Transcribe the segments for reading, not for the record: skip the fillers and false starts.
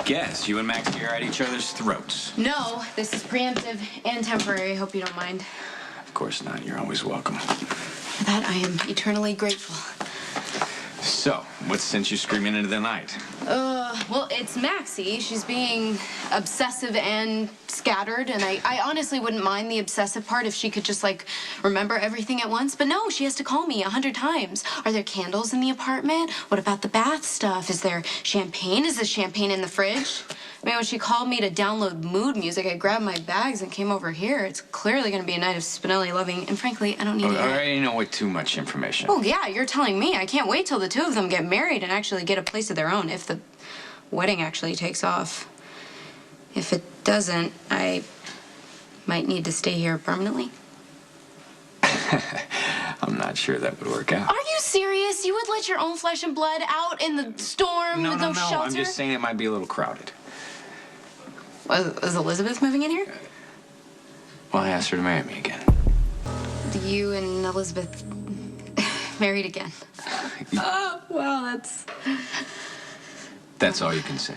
guess. You and Max are at each other's throats. No, this is preemptive and temporary. I hope you don't mind. Of course not. You're always welcome. For that, I am eternally grateful. So, what sent you screaming into the night? Well, it's Maxie. She's being obsessive and scattered, and I honestly wouldn't mind the obsessive part if she could just, like, remember everything at once. But no, she has to call me 100 times. Are there candles in the apartment? What about the bath stuff? Is there champagne? Is there champagne in the fridge? I mean, when she called me to download mood music, I grabbed my bags and came over here. It's clearly going to be a night of Spinelli loving, and frankly, I don't need it. I already know way too much information. Oh, yeah, you're telling me. I can't wait till the two of them get married and actually get a place of their own, if the wedding actually takes off. If it doesn't, I might need to stay here permanently. I'm not sure that would work out. Are you serious? You would let your own flesh and blood out in the storm with no shelter? I'm just saying it might be a little crowded. Is Elizabeth moving in here? Well, I asked her to marry me again. You and Elizabeth married again. Oh, well, That's all you can say.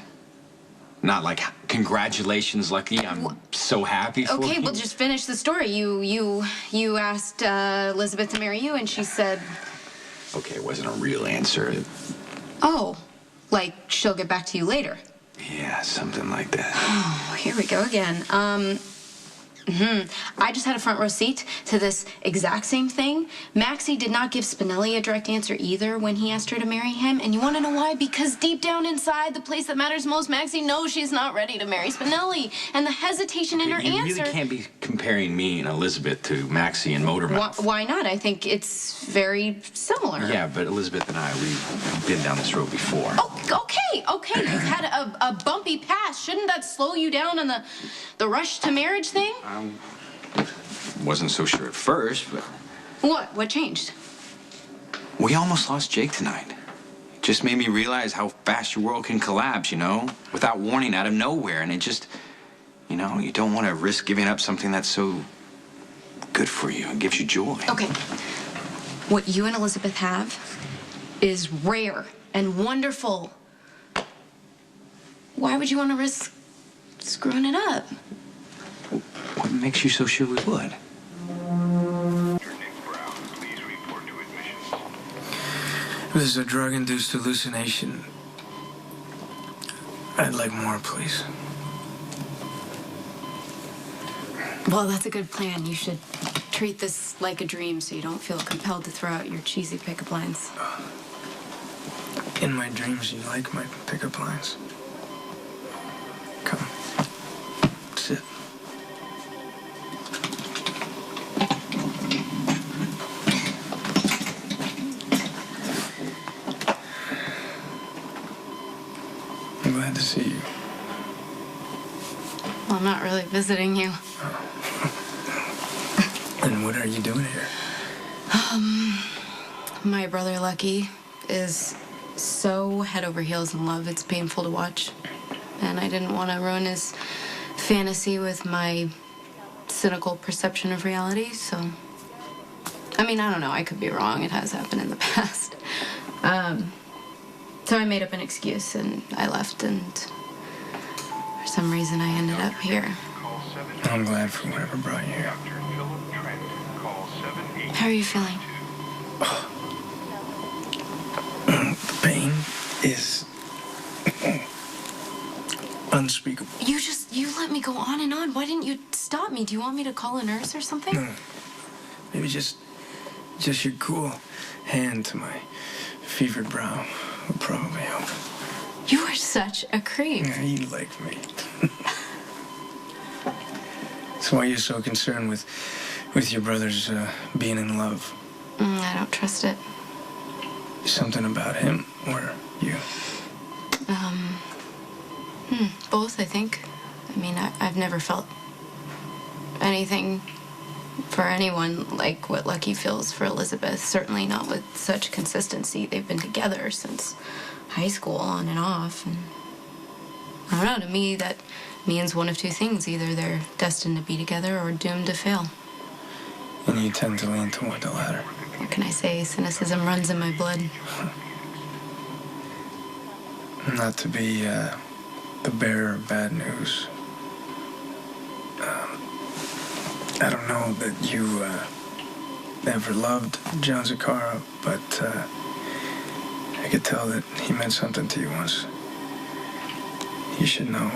Not like, congratulations, Lucky. I'm so happy for you. Okay, well, just finish the story. You asked Elizabeth to marry you, and she said... Okay, it wasn't a real answer. Oh, like she'll get back to you later. Yeah, something like that. Oh, here we go again. I just had a front row seat to this exact same thing. Maxie did not give Spinelli a direct answer either when he asked her to marry him. And you want to know why? Because deep down inside, the place that matters most, Maxie knows she's not ready to marry Spinelli. And the hesitation in her answer... You really can't be comparing me and Elizabeth to Maxie and Motormouth. Why not? I think it's very similar. Yeah, but Elizabeth and I, we've been down this road before. Oh, okay. You've had a bumpy past. Shouldn't that slow you down on the rush to marriage thing? Wasn't so sure at first, but... What? What changed? We almost lost Jake tonight. It just made me realize how fast your world can collapse, you know? Without warning, out of nowhere. And it just... You know, you don't want to risk giving up something that's so good for you and gives you joy. Okay. What you and Elizabeth have is rare and wonderful. Why would you want to risk screwing it up? What makes you so sure we would? This is a drug-induced hallucination. I'd like more, please. Well, that's a good plan. You should treat this like a dream so you don't feel compelled to throw out your cheesy pickup lines. In my dreams, you like my pickup lines. Come. Sit. I'm glad to see you. Well, I'm not really visiting you. And what are you doing here? My brother Lucky is so head over heels in love, it's painful to watch. And I didn't want to ruin his fantasy with my cynical perception of reality, so... I mean, I don't know, I could be wrong. It has happened in the past. So I made up an excuse, and I left, and for some reason I ended up here. I'm glad for whatever brought you here. How are you feeling? The pain is unspeakable. You let me go on and on. Why didn't you stop me? Do you want me to call a nurse or something? No. Maybe just your cool hand to my fevered brow would probably help. You are such a creep. Yeah, you like me. That's why you're so concerned with your brothers being in love. I don't trust it. Something about him or you? Both, I think. I mean, I've never felt anything for anyone like what Lucky feels for Elizabeth. Certainly not with such consistency. They've been together since high school, on and off. And I don't know, to me, that means one of two things. Either they're destined to be together or doomed to fail. And you tend to lean toward the latter. What can I say? Cynicism runs in my blood. Not to be the bearer of bad news. I don't know that you ever loved John Zakara, but I could tell that he meant something to you once. You should know,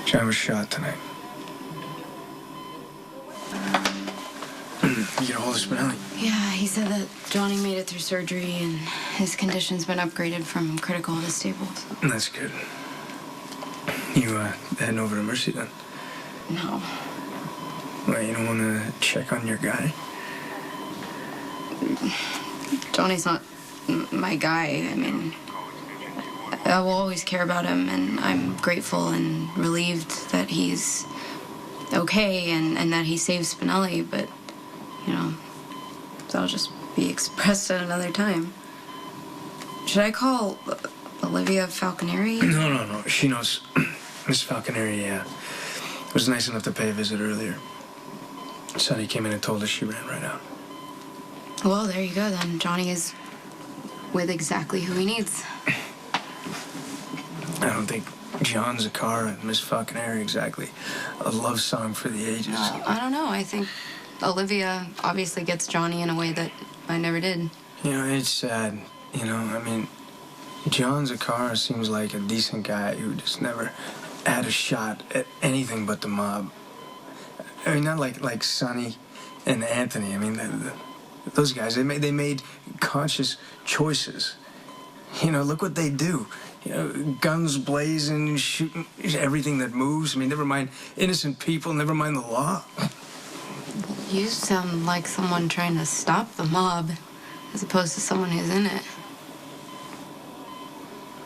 John was shot tonight. You get a hold of Spinelli? Yeah, he said that Johnny made it through surgery and his condition's been upgraded from critical to stable. That's good. You heading over to Mercy then? No. Well, you don't want to check on your guy? Johnny's not my guy. I mean, I will always care about him, and I'm grateful and relieved that he's okay and that he saved Spinelli, but, you know, that'll just be expressed at another time. Should I call Olivia Falconeri? No. She knows. Miss Falconeri, was nice enough to pay a visit earlier. Sonny came in and told us she ran right out. Well, there you go then. Johnny is with exactly who he needs. I don't think John Zakara and Miss Falconeri exactly a love song for the ages. I don't know. I think Olivia obviously gets Johnny in a way that I never did. You know, it's sad. You know, I mean, John Zakara seems like a decent guy who just never had a shot at anything but the mob. I mean, not like Sonny and Anthony. I mean, those guys, they made conscious choices. You know, look what they do. You know, guns blazing, shooting everything that moves. I mean, never mind innocent people, never mind the law. You sound like someone trying to stop the mob, as opposed to someone who's in it.